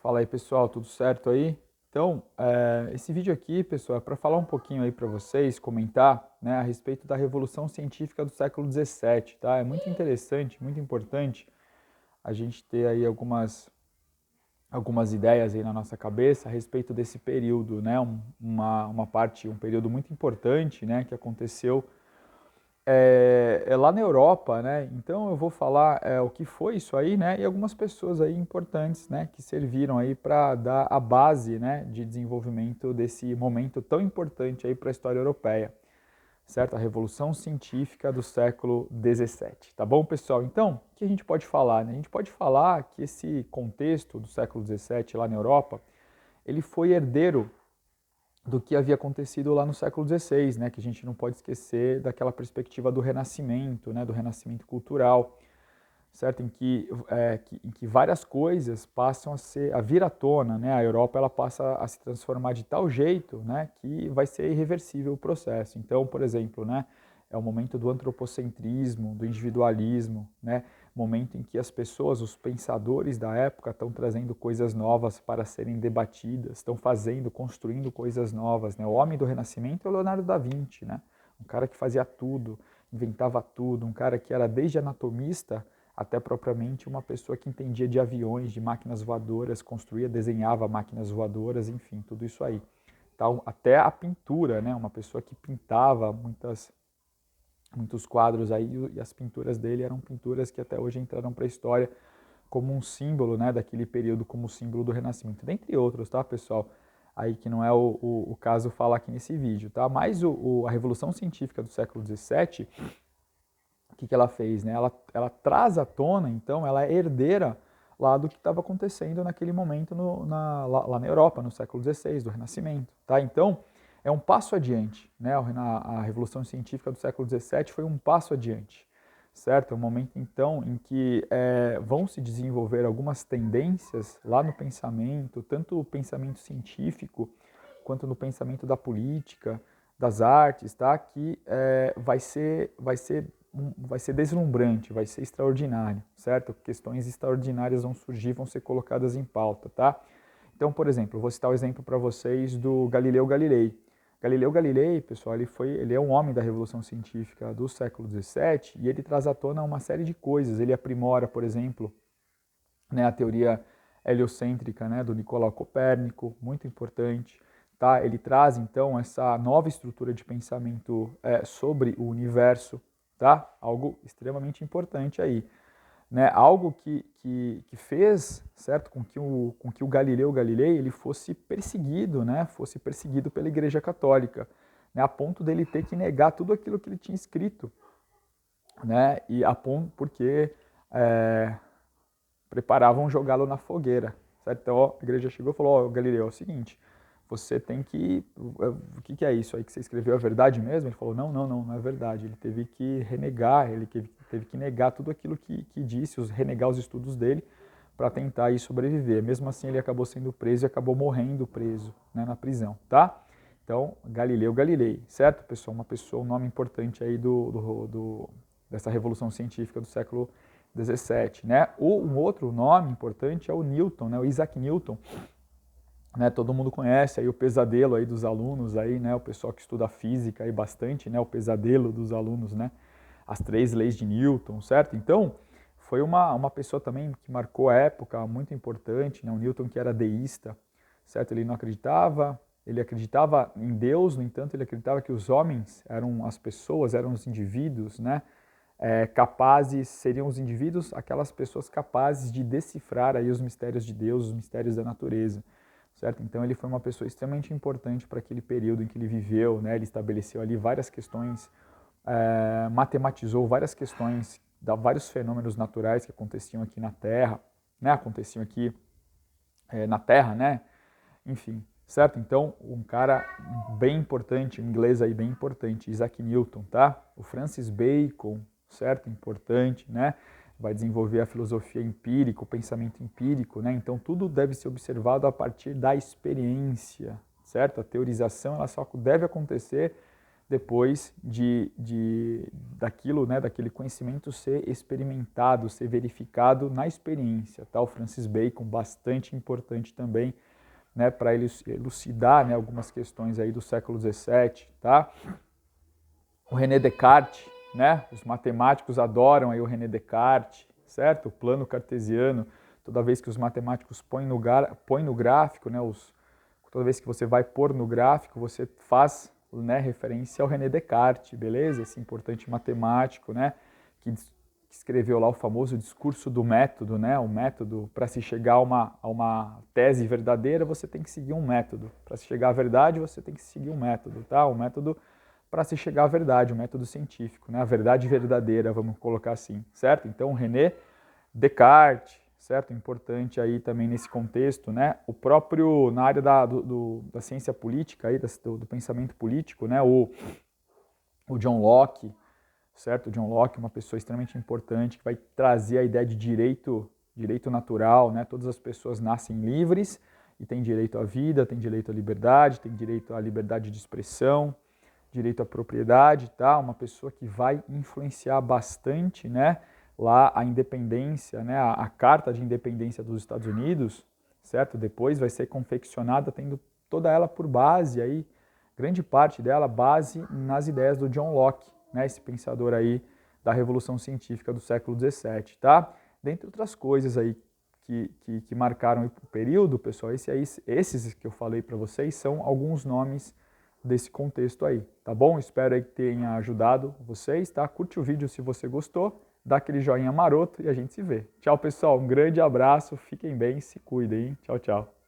Fala aí, pessoal, tudo certo aí? Então, esse vídeo aqui, pessoal, é para falar um pouquinho aí para vocês, comentar, né, a respeito da Revolução Científica do século XVII, tá? É muito interessante, muito importante a gente ter aí algumas ideias aí na nossa cabeça a respeito desse período, né? Um período muito importante, né, que aconteceu lá na Europa, né? Então eu vou falar o que foi isso aí, né? E algumas pessoas aí importantes, né? Que serviram aí para dar a base, né? De desenvolvimento desse momento tão importante aí para a história europeia, certo? A Revolução Científica do século XVII, tá bom, pessoal? Então, o que a gente pode falar, né? A gente pode falar que esse contexto do século XVII lá na Europa, ele foi herdeiro do que havia acontecido lá no século XVI, né, que a gente não pode esquecer daquela perspectiva do Renascimento, né, do Renascimento cultural, certo? Em que várias coisas passam a vir à tona, né? A Europa ela passa a se transformar de tal jeito, né, que vai ser irreversível o processo. Então, por exemplo, né, é o momento do antropocentrismo, do individualismo, né? Momento em que as pessoas, os pensadores da época estão trazendo coisas novas para serem debatidas, estão construindo coisas novas, né? O homem do Renascimento é o Leonardo da Vinci, né? Um cara que fazia tudo, inventava tudo, um cara que era desde anatomista até propriamente uma pessoa que entendia de aviões, de máquinas voadoras, construía, desenhava máquinas voadoras, enfim, tudo isso aí. Então, até a pintura, né? Uma pessoa que pintava muitos quadros aí, e as pinturas dele eram pinturas que até hoje entraram para a história como um símbolo, né, daquele período, como símbolo do Renascimento, dentre outros, tá, pessoal? Aí que não é o caso falar aqui nesse vídeo, tá? Mas a Revolução Científica do século XVII, o que ela fez, né? Ela traz à tona, então, ela é herdeira lá do que estava acontecendo naquele momento lá na Europa, no século XVI, do Renascimento, tá? Então, é um passo adiante, né? A Revolução Científica do século XVII foi um passo adiante, certo? É um momento, então, em que vão se desenvolver algumas tendências lá no pensamento, tanto o pensamento científico, quanto no pensamento da política, das artes, tá? Que vai ser deslumbrante, vai ser extraordinário, certo? Questões extraordinárias vão surgir, vão ser colocadas em pauta, tá? Então, por exemplo, eu vou citar o exemplo para vocês do Galileu Galilei. Galileu Galilei, pessoal, ele é um homem da Revolução Científica do século XVII e ele traz à tona uma série de coisas. Ele aprimora, por exemplo, né, a teoria heliocêntrica, né, do Nicolau Copérnico, muito importante. Tá? Ele traz, então, essa nova estrutura de pensamento sobre o universo, tá? Algo extremamente importante aí. Né? Algo que fez, certo, com que o Galileu Galilei ele fosse perseguido, né? Fosse perseguido pela Igreja Católica, né? A ponto dele ter que negar tudo aquilo que ele tinha escrito, né? E a ponto porque é, preparavam jogá-lo na fogueira, certo? Então ó, a igreja chegou e falou: ó, Galileu, é o seguinte, você tem que, o que é isso aí que você escreveu, é verdade mesmo? Ele falou: não é verdade. Ele teve que renegar, teve que negar tudo aquilo que disse, renegar os estudos dele para tentar aí sobreviver. Mesmo assim, ele acabou sendo preso e acabou morrendo preso, né, na prisão, tá? Então, Galileu Galilei, certo, pessoal? Um nome importante aí dessa revolução científica do século 17, né? Um outro nome importante é o Newton, né? O Isaac Newton, né? Todo mundo conhece aí o pesadelo aí dos alunos aí, né? O pessoal que estuda física aí bastante, né? O pesadelo dos alunos, né? As três leis de Newton, certo? Então, foi uma pessoa também que marcou a época, muito importante, né? O Newton que era deísta, certo? Ele acreditava em Deus, no entanto, ele acreditava que os homens eram as pessoas, eram os indivíduos, né? Seriam os indivíduos, aquelas pessoas capazes de decifrar aí os mistérios de Deus, os mistérios da natureza, certo? Então ele foi uma pessoa extremamente importante para aquele período em que ele viveu, né? Ele estabeleceu ali várias questões, matematizou várias questões, vários fenômenos naturais que aconteciam aqui na Terra, né? Aconteciam aqui na Terra, né? Enfim, certo? Então, um cara bem importante, um inglês aí bem importante, Isaac Newton, tá? O Francis Bacon, certo? Importante, né? Vai desenvolver a filosofia empírica, o pensamento empírico, né? Então, tudo deve ser observado a partir da experiência, certo? A teorização, ela só deve acontecer depois daquilo, né, daquele conhecimento ser experimentado, ser verificado na experiência, tá? O Francis Bacon, bastante importante também, né, para elucidar, né, algumas questões aí do século XVII, tá? O René Descartes, né? Os matemáticos adoram aí o René Descartes, certo? O plano cartesiano, toda vez que os matemáticos põem no gráfico, né, toda vez que você vai pôr no gráfico, você faz, né, referência ao René Descartes, beleza? Esse importante matemático, né, que escreveu lá o famoso discurso do método, né? O método, para se chegar a uma tese verdadeira, você tem que seguir um método. Para se chegar à verdade, você tem que seguir um método, tá? Um método para se chegar à verdade, um método científico, né? A verdade verdadeira, vamos colocar assim, certo? Então, René Descartes, certo? Importante aí também nesse contexto, né? O próprio, na área da ciência política, aí, do pensamento político, né? O John Locke, certo? O John Locke, uma pessoa extremamente importante, que vai trazer a ideia de direito natural, né? Todas as pessoas nascem livres e têm direito à vida, têm direito à liberdade, têm direito à liberdade de expressão, direito à propriedade, tá? Uma pessoa que vai influenciar bastante, né, lá a independência, né, a Carta de Independência dos Estados Unidos, certo? Depois vai ser confeccionada tendo toda ela por base aí, grande parte dela base nas ideias do John Locke, né, esse pensador aí da Revolução Científica do século XVII, tá? Dentre outras coisas aí que marcaram o período, pessoal, esses que eu falei para vocês são alguns nomes desse contexto aí, tá bom? Espero aí que tenha ajudado vocês, tá? Curte o vídeo se você gostou, dá aquele joinha maroto e a gente se vê. Tchau, pessoal, um grande abraço, fiquem bem, se cuidem, hein? Tchau, tchau.